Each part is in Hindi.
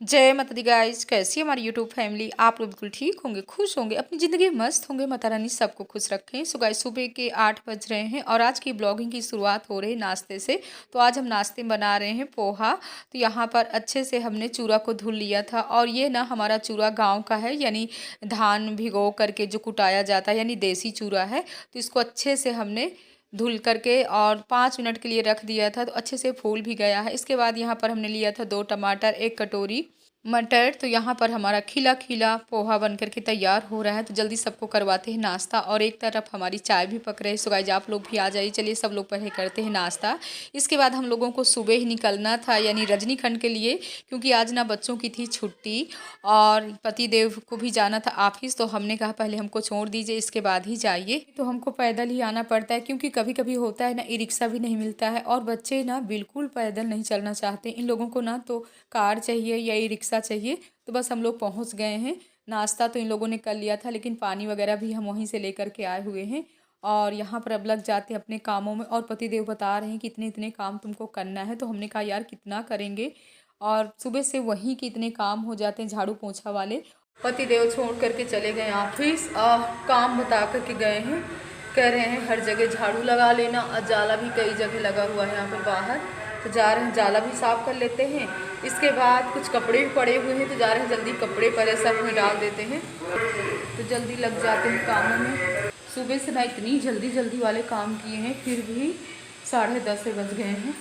जय माता दी गाइज। कैसी है हमारी यूट्यूब फैमिली। आप लोग बिल्कुल ठीक होंगे, खुश होंगे, अपनी ज़िंदगी में मस्त होंगे। माता रानी सबको खुश रखें। सो गाइज सुबह के 8 बज रहे हैं और आज की ब्लॉगिंग की शुरुआत हो रही है नाश्ते से। तो आज हम नाश्ते में बना रहे हैं पोहा। तो यहाँ पर अच्छे से हमने चूरा को धुल लिया था और ये ना हमारा चूरा गाँव का है, यानी धान भिगो करके जो कुटाया जाता है, यानी देसी चूरा है। तो इसको अच्छे से हमने धुल करके और 5 मिनट के लिए रख दिया था, तो अच्छे से फूल भी गया है। इसके बाद यहाँ पर हमने लिया था 2 टमाटर, 1 कटोरी मटर। तो यहाँ पर हमारा खिला खिला पोहा बन करके तैयार हो रहा है। तो जल्दी सबको करवाते हैं नाश्ता और एक तरफ हमारी चाय भी पक रही है। सो गाइस आप लोग भी आ जाइए। चलिए सब लोग पहले करते हैं नाश्ता। इसके बाद हम लोगों को सुबह ही निकलना था, यानी रजनीखंड के लिए, क्योंकि आज ना बच्चों की थी छुट्टी और पति देव को भी जाना था ऑफिस। तो हमने कहा पहले हमको छोड़ दीजिए, इसके बाद ही जाइए। तो हमको पैदल ही आना पड़ता है, क्योंकि कभी कभी होता है ना ई रिक्शा भी नहीं मिलता है और बच्चे ना बिल्कुल पैदल नहीं चलना चाहते। इन लोगों को ना तो कार चाहिए या ई रिक्शा चाहिए। तो बस हम लोग पहुंच गए हैं। नाश्ता तो इन लोगों ने कर लिया था, लेकिन पानी वगैरह भी हम वहीं से लेकर के आए हुए हैं और यहाँ पर अब लग जाते हैं अपने कामों में। और पतिदेव बता रहे हैं कि इतने इतने काम तुमको करना है। तो हमने कहा यार कितना करेंगे, और सुबह से वहीं के इतने काम हो जाते हैं झाड़ू पोछा वाले। पतिदेव छोड़ करके चले गए ऑफिस। काम बता करके गए हैं, कह रहे हैं हर जगह झाड़ू लगा लेना, और जाला भी कई जगह लगा हुआ है यहाँ पर बाहर। तो जा रहे हैं, जाला भी साफ़ कर लेते हैं। इसके बाद कुछ कपड़े भी पड़े हुए हैं, तो जा रहे हैं जल्दी कपड़े पहले सर्फ में डाल देते हैं, तो जल्दी लग जाते हैं कामों में। सुबह से ना इतनी जल्दी जल्दी वाले काम किए हैं, फिर भी 10:30 बज गए हैं।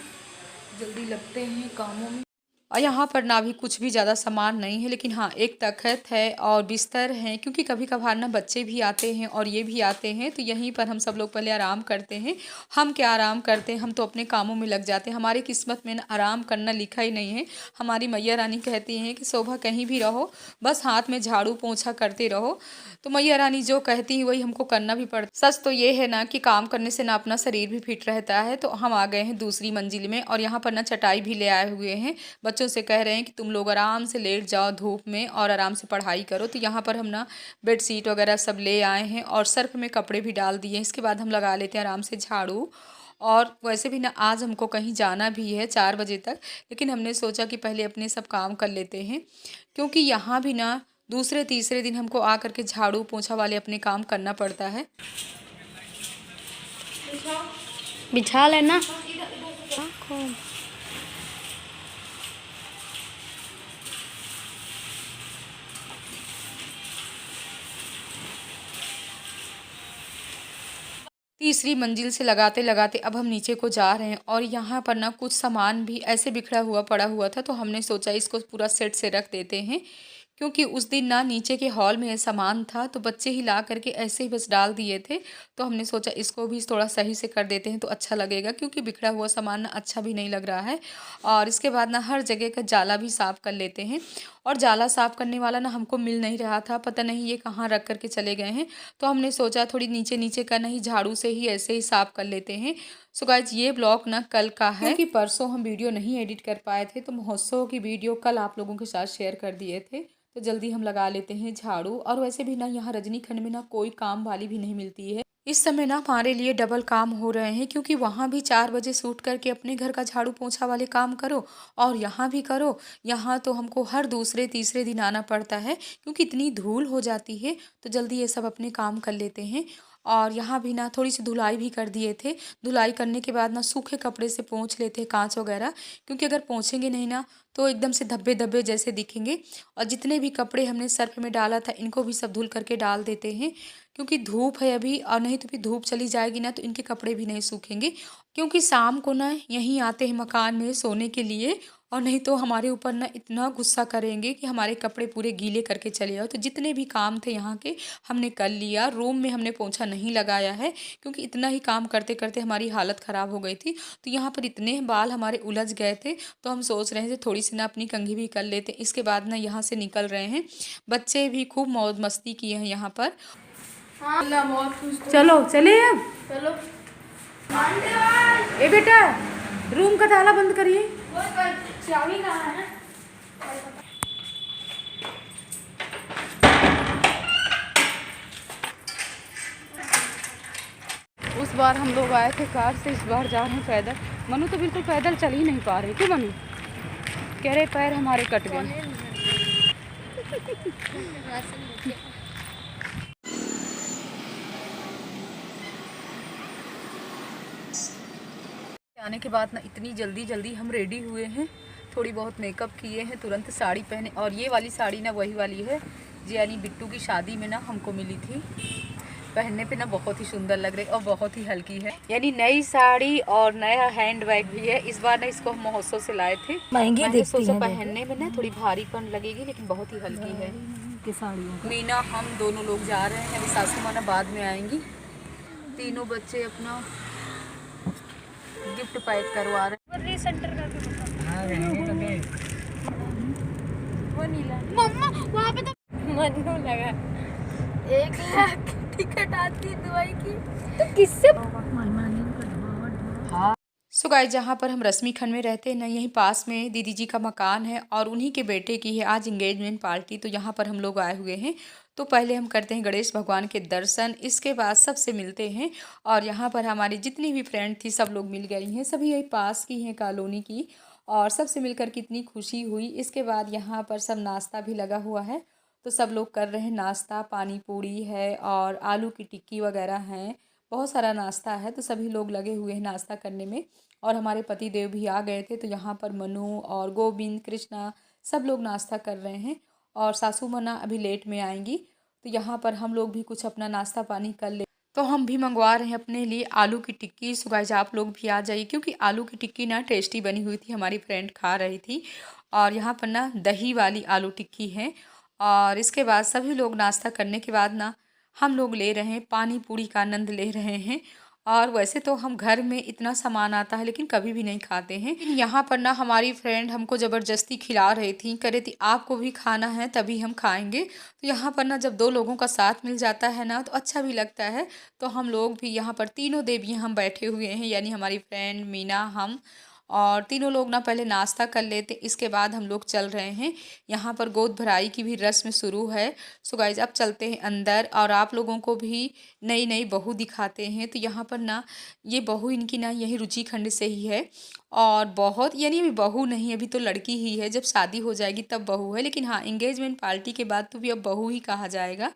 जल्दी लगते हैं कामों में। और यहाँ पर ना भी कुछ भी ज़्यादा सामान नहीं है, लेकिन हाँ एक तख़्त है और बिस्तर है, क्योंकि कभी कभार ना बच्चे भी आते हैं और ये भी आते हैं। तो यहीं पर हम सब लोग पहले आराम करते हैं। हम क्या आराम करते हैं, हम तो अपने कामों में लग जाते हैं। हमारी किस्मत में ना आराम करना लिखा ही नहीं है। हमारी मैया रानी कहती हैं कि शोभा कहीं भी रहो, बस हाथ में झाड़ू पोछा करते रहो। तो मैया रानी जो कहती हैं वही हमको करना भी पड़ता। सच तो ये है ना कि काम करने से ना अपना शरीर भी फिट रहता है। तो हम आ गए हैं दूसरी मंजिल में और यहाँ पर ना चटाई भी ले आए हुए हैं। बच्चों से कह रहे हैं कि तुम लोग आराम से लेट जाओ धूप में और आराम से पढ़ाई करो। तो यहाँ पर हम ना बेडशीट वगैरह सब ले आए हैं और सर्फ में कपड़े भी डाल दिए हैं। इसके बाद हम लगा लेते हैं आराम से झाड़ू। और वैसे भी ना आज हमको कहीं जाना भी है 4 बजे तक, लेकिन हमने सोचा कि पहले अपने सब काम कर लेते हैं, क्योंकि यहाँ भी ना दूसरे तीसरे दिन हमको आ करके झाड़ू पोछा वाले अपने काम करना पड़ता है। बिछा लेना। तीसरी मंजिल से लगाते लगाते अब हम नीचे को जा रहे हैं और यहाँ पर ना कुछ सामान भी ऐसे बिखरा हुआ पड़ा हुआ था। तो हमने सोचा इसको पूरा सेट से रख देते हैं, क्योंकि उस दिन ना नीचे के हॉल में सामान था तो बच्चे ही ला करके ऐसे ही बस डाल दिए थे। तो हमने सोचा इसको भी थोड़ा सही से कर देते हैं तो अच्छा लगेगा, क्योंकि बिखरा हुआ सामान ना अच्छा भी नहीं लग रहा है। और इसके बाद ना हर जगह का जाला भी साफ़ कर लेते हैं। और जाला साफ़ करने वाला ना हमको मिल नहीं रहा था, पता नहीं ये कहाँ रख करके चले गए हैं। तो हमने सोचा थोड़ी नीचे नीचे का नहीं, झाड़ू से ही ऐसे ही साफ़ कर लेते हैं। सो गाइज ये ब्लॉग ना कल का है, क्योंकि परसों हम वीडियो नहीं एडिट कर पाए थे। तो महोत्सव की वीडियो कल आप लोगों के साथ शेयर कर दिए थे। तो जल्दी हम लगा लेते हैं झाड़ू। और वैसे भी ना यहाँ रजनीखंड में ना कोई काम वाली भी नहीं मिलती है। इस समय ना हमारे लिए डबल काम हो रहे हैं, क्योंकि वहाँ भी 4 बजे से उठ करके अपने घर का झाड़ू पोछा वाले काम करो और यहाँ भी करो। यहाँ तो हमको हर दूसरे तीसरे दिन आना पड़ता है, क्योंकि इतनी धूल हो जाती है। तो जल्दी ये सब अपने काम कर लेते हैं। और यहाँ भी ना थोड़ी सी धुलाई भी कर दिए थे। धुलाई करने के बाद ना सूखे कपड़े से पोंछ लेते हैं कांच वगैरह, क्योंकि अगर पोंछेंगे नहीं ना तो एकदम से धब्बे धब्बे जैसे दिखेंगे। और जितने भी कपड़े हमने सर्फ में डाला था इनको भी सब धुल करके डाल देते हैं, क्योंकि धूप है अभी, और नहीं तो फिर धूप चली जाएगी ना तो इनके कपड़े भी नहीं सूखेंगे। क्योंकि शाम को ना यहीं आते हैं मकान में सोने के लिए, और नहीं तो हमारे ऊपर ना इतना गुस्सा करेंगे कि हमारे कपड़े पूरे गीले करके चले जाओ। तो जितने भी काम थे यहाँ के हमने कर लिया। रूम में हमने पोंछा नहीं लगाया है, क्योंकि इतना ही काम करते करते हमारी हालत ख़राब हो गई थी। तो यहाँ पर इतने बाल हमारे उलझ गए थे, तो हम सोच रहे थे थोड़ी सी ना अपनी कंघी भी कर लेते। इसके बाद ना यहाँ से निकल रहे हैं। बच्चे भी खूब मौज मस्ती किए हैं यहाँ पर। चलो चले अब। चलो ए बेटा रूम का ताला बंद करिए। चाबी कहाँ है? उस बार हम लोग आए थे कार से, इस बार जा रहे हैं पैदल। मनु तो बिल्कुल पैदल चल ही नहीं पा रही। क्यों मनु? कह रहे पैर हमारे कट गए। आने के बाद ना इतनी जल्दी जल्दी हम रेडी हुए हैं, थोड़ी बहुत मेकअप किए हैं, तुरंत साड़ी पहने। और ये वाली साड़ी ना वही वाली है जी, यानी बिट्टू की शादी में ना हमको मिली थी। पहनने पे ना बहुत ही सुंदर लग रही और बहुत ही हल्की है, यानी नई साड़ी और नया हैंड बैग भी है। इस बार ना इसको हम महोत्सव से लाए थे। महंगी मैंने दिखती सोचा है पहनने में ना थोड़ी भारीपन लगेगी, लेकिन बहुत ही हल्की है। मीना हम दोनों लोग जा रहे हैं, अभी सासू माँ ना बाद में आएंगी। तीनों बच्चे अपना गिफ्ट पैक करवा रहे हैं। सेंटर करके वो नीला मम्मा वहाँ पे तो मनु लगा 1 लाख टिकट आती है दुबई की, तो किससे सो गाइस, जहाँ पर हम रश्मि खंड में रहते हैं ना, यहीं पास में दीदी जी का मकान है और उन्हीं के बेटे की है आज इंगेजमेंट पार्टी। तो यहाँ पर हम लोग आए हुए हैं। तो पहले हम करते हैं गणेश भगवान के दर्शन, इसके बाद सबसे मिलते हैं। और यहाँ पर हमारी जितनी भी फ्रेंड थी सब लोग मिल गई हैं, सभी यही पास की हैं कॉलोनी की। और सबसे मिलकर कितनी खुशी हुई। इसके बाद यहाँ पर सब नाश्ता भी लगा हुआ है, तो सब लोग कर रहे हैं नाश्ता। पानी पूरी है और आलू की टिक्की वगैरह हैं, बहुत सारा नाश्ता है। तो सभी लोग लगे हुए हैं नाश्ता करने में। और हमारे पति देव भी आ गए थे, तो यहाँ पर मनु और गोविंद कृष्णा सब लोग नाश्ता कर रहे हैं। और सासू मना अभी लेट में आएंगी, तो यहाँ पर हम लोग भी कुछ अपना नाश्ता पानी कर ले। तो हम भी मंगवा रहे हैं अपने लिए आलू की टिक्की। सो गाइस, आप लोग भी आ जाइए, क्योंकि आलू की टिक्की ना टेस्टी बनी हुई थी, हमारी फ्रेंड खा रही थी। और यहाँ पर ना दही वाली आलू टिक्की है। और इसके बाद सभी लोग नाश्ता करने के बाद ना हम लोग ले रहे हैं पानी पूरी का आनंद ले रहे हैं। और वैसे तो हम घर में इतना सामान आता है लेकिन कभी भी नहीं खाते हैं। यहाँ पर ना हमारी फ्रेंड हमको ज़बरदस्ती खिला रही थी, कह रही थी आपको भी खाना है तभी हम खाएंगे। तो यहाँ पर ना जब दो लोगों का साथ मिल जाता है ना तो अच्छा भी लगता है। तो हम लोग भी यहाँ पर तीनों देवी हम बैठे हुए हैं, यानी हमारी फ्रेंड मीना, हम और तीनों लोग ना पहले नाश्ता कर लेते, इसके बाद हम लोग चल रहे हैं। यहाँ पर गोद भराई की भी रस्म शुरू है। सो गाइज, अब चलते हैं अंदर और आप लोगों को भी नई नई बहू दिखाते हैं। तो यहाँ पर ना ये बहू इनकी ना यही रुचि खंड से ही है। और बहुत, यानी अभी बहू नहीं, अभी तो लड़की ही है, जब शादी हो जाएगी तब बहू है। लेकिन हाँ, इंगेजमेंट पार्टी के बाद तो भी अब बहू ही कहा जाएगा।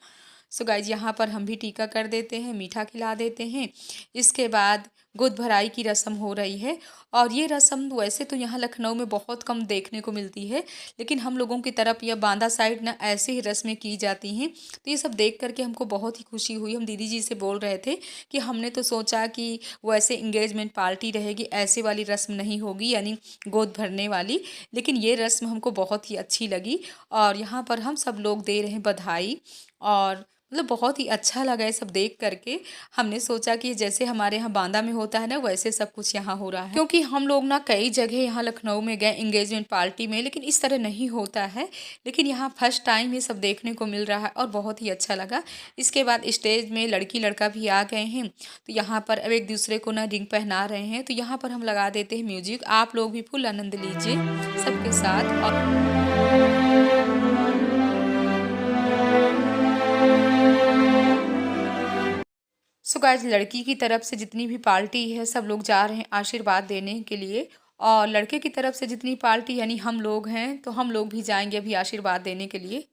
सो गाइज, यहाँ पर हम भी टीका कर देते हैं, मीठा खिला देते हैं। इसके बाद गोद भराई की रस्म हो रही है। और ये रस्म वैसे तो यहाँ लखनऊ में बहुत कम देखने को मिलती है, लेकिन हम लोगों की तरफ या बांदा साइड ना ऐसे ही रस्में की जाती हैं। तो ये सब देख करके हमको बहुत ही खुशी हुई। हम दीदी जी से बोल रहे थे कि हमने तो सोचा कि वैसे इंगेजमेंट पार्टी रहेगी, ऐसे वाली रस्म नहीं होगी, यानी गोद भरने वाली। लेकिन ये रस्म हमको बहुत ही अच्छी लगी। और यहाँ पर हम सब लोग दे रहे हैं बधाई। और मतलब बहुत ही अच्छा लगा ये सब देख करके। हमने सोचा कि जैसे हमारे यहाँ बांदा में होता है ना, वैसे सब कुछ यहाँ हो रहा है। क्योंकि हम लोग ना कई जगह यहाँ लखनऊ में गए इंगेजमेंट पार्टी में, लेकिन इस तरह नहीं होता है। लेकिन यहाँ फर्स्ट टाइम ये सब देखने को मिल रहा है और बहुत ही अच्छा लगा। इसके बाद स्टेज में लड़की लड़का भी आ गए हैं, तो यहाँ पर अब एक दूसरे को ना रिंग पहना रहे हैं। तो यहाँ पर हम लगा देते हैं म्यूजिक, आप लोग भी फुल आनंद लीजिए सबके साथ। सो गाइस, लड़की की तरफ से जितनी भी पार्टी है सब लोग जा रहे हैं आशीर्वाद देने के लिए। और लड़के की तरफ से जितनी पार्टी यानी हम लोग हैं, तो हम लोग भी जाएंगे अभी आशीर्वाद देने के लिए।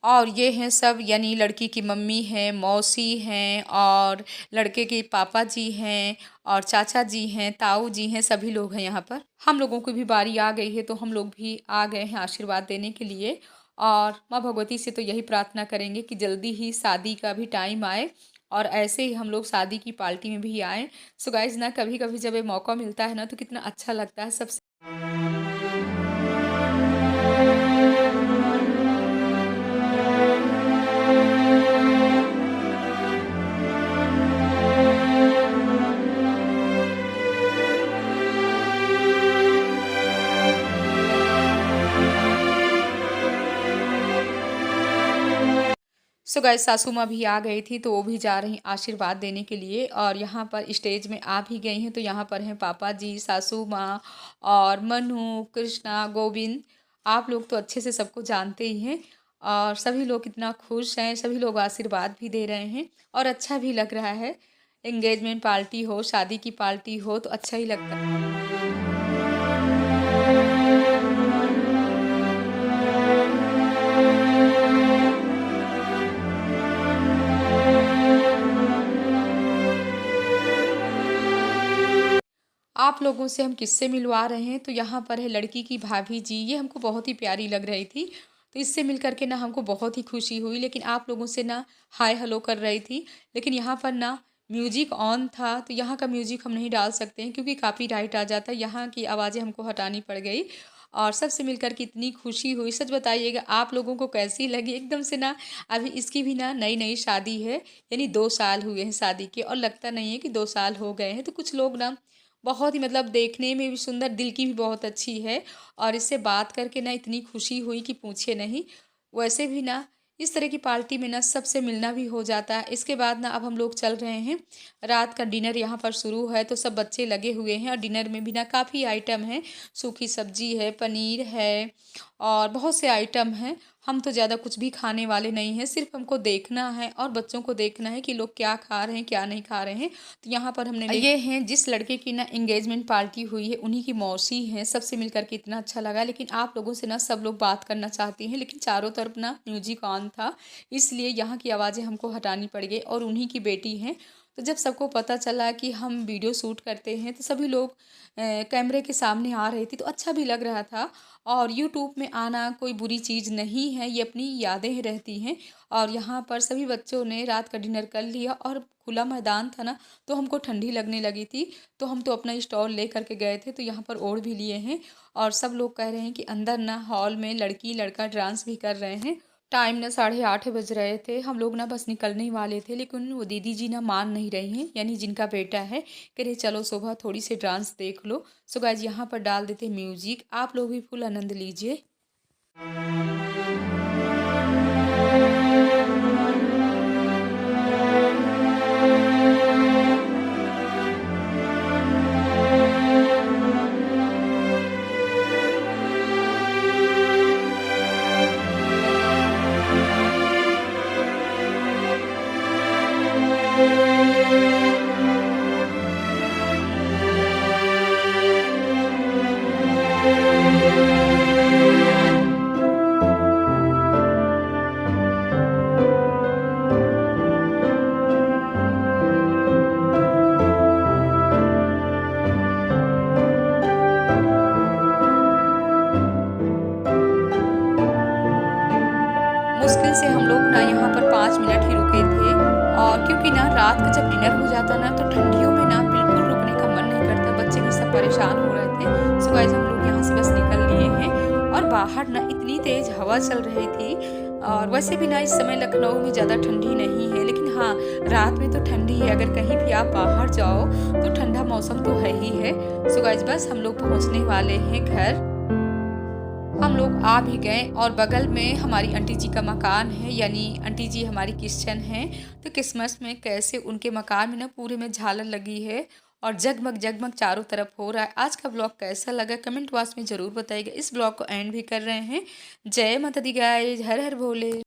और ये हैं सब, यानी लड़की की मम्मी हैं, मौसी हैं, और लड़के के पापा जी हैं, और चाचा जी हैं, ताऊ जी हैं, सभी लोग हैं यहाँ पर। हम लोगों की भी बारी आ गई है, तो हम लोग भी आ गए हैं आशीर्वाद देने के लिए। और माँ भगवती से तो यही प्रार्थना करेंगे कि जल्दी ही शादी का भी टाइम आए और ऐसे ही हम लोग शादी की पार्टी में भी आए। सो गाइज ना, कभी कभी जब ये मौका मिलता है ना तो कितना अच्छा लगता है सबसे। सो गाइस, सासू माँ भी आ गई थी, तो वो भी जा रही आशीर्वाद देने के लिए। और यहाँ पर स्टेज में आ भी गई हैं, तो यहाँ पर हैं पापा जी, सासू माँ और मनु, कृष्णा, गोविंद। आप लोग तो अच्छे से सबको जानते ही हैं। और सभी लोग कितना खुश हैं, सभी लोग आशीर्वाद भी दे रहे हैं और अच्छा भी लग रहा है। एंगेजमेंट पार्टी हो, शादी की पार्टी हो, तो अच्छा ही लगता है। आप लोगों से हम किससे मिलवा रहे हैं, तो यहाँ पर है लड़की की भाभी जी। ये हमको बहुत ही प्यारी लग रही थी, तो इससे मिल कर के ना हमको बहुत ही खुशी हुई। लेकिन आप लोगों से ना हाय हेलो कर रही थी, लेकिन यहाँ पर ना म्यूजिक ऑन था, तो यहाँ का म्यूजिक हम नहीं डाल सकते हैं क्योंकि कॉपीराइट आ जाता है। यहाँ की आवाज़ें हमको हटानी पड़ गई और सबसे मिलकर के इतनी खुशी हुई। सच बताइएगा आप लोगों को कैसी लगी? एकदम से ना अभी इसकी भी ना नई नई शादी है, यानी 2 साल हुए हैं शादी के और लगता नहीं है कि 2 साल हो गए हैं। तो कुछ लोग ना बहुत ही मतलब देखने में भी सुंदर, दिल की भी बहुत अच्छी है और इससे बात करके ना इतनी खुशी हुई कि पूछे नहीं। वैसे भी ना इस तरह की पार्टी में ना सबसे मिलना भी हो जाता है। इसके बाद ना अब हम लोग चल रहे हैं, रात का डिनर यहाँ पर शुरू है, तो सब बच्चे लगे हुए हैं और डिनर में भी ना काफ़ी आइटम है। सूखी सब्जी है, पनीर है और बहुत से आइटम हैं। हम तो ज़्यादा कुछ भी खाने वाले नहीं हैं, सिर्फ हमको देखना है और बच्चों को देखना है कि लोग क्या खा रहे हैं क्या नहीं खा रहे हैं। तो यहाँ पर हमने ये हैं जिस लड़के की ना एंगेजमेंट पार्टी हुई है, उन्हीं की मौसी हैं। सबसे मिलकर के इतना अच्छा लगा। लेकिन आप लोगों से ना सब लोग बात करना चाहती हैं, लेकिन चारों तरफ ना म्यूजिक ऑन था, इसलिए यहाँ की आवाज़ें हमको हटानी पड़ गई और उन्हीं की बेटी हैं। तो जब सबको पता चला कि हम वीडियो शूट करते हैं, तो सभी लोग कैमरे के सामने आ रहे थे, तो अच्छा भी लग रहा था। और यूट्यूब में आना कोई बुरी चीज़ नहीं है, ये अपनी यादें ही रहती हैं। और यहाँ पर सभी बच्चों ने रात का डिनर कर लिया और खुला मैदान था ना, तो हमको ठंडी लगने लगी थी, तो हम तो अपना स्टॉल ले करके गए थे, तो यहाँ पर ओढ़ भी लिए हैं। और सब लोग कह रहे हैं कि अंदर ना हॉल में लड़की लड़का डांस भी कर रहे हैं। टाइम ना 8:30 बज रहे थे, हम लोग ना बस निकलने ही वाले थे, लेकिन वो दीदी जी ना मान नहीं रही हैं, यानी जिनका बेटा है। कह रहे चलो सुबह थोड़ी सी डांस देख लो। सो गाइस यहाँ पर डाल देते म्यूजिक, आप लोग भी फुल आनंद लीजिए। मुश्किल से हम लोग ना यहाँ पर 5 मिनट ही रुके थे, और क्योंकि ना रात का जब डिनर हो जाता ना, तो ठंडियों में ना बिल्कुल रुकने का मन नहीं करता, बच्चे भी सब परेशान हो रहे थे। सो गाइस हम लोग यहाँ से बस निकल लिए हैं और बाहर ना इतनी तेज़ हवा चल रही थी। और वैसे भी ना इस समय लखनऊ में ज़्यादा ठंडी नहीं है, लेकिन हाँ रात में तो ठंडी है। अगर कहीं भी आप बाहर जाओ तो ठंडा मौसम तो है ही है। सो गाइस बस हम लोग पहुँचने वाले हैं घर। हम लोग आ भी गए और बगल में हमारी आंटी जी का मकान है, यानी आंटी जी हमारी क्रिश्चियन हैं। तो क्रिसमस में कैसे उनके मकान में ना पूरे में झालर लगी है और जगमग जगमग चारों तरफ हो रहा है। आज का ब्लॉग कैसा लगा कमेंट बॉक्स में ज़रूर बताइएगा। इस ब्लॉग को एंड भी कर रहे हैं। जय माता दी गाइस, हर हर भोले।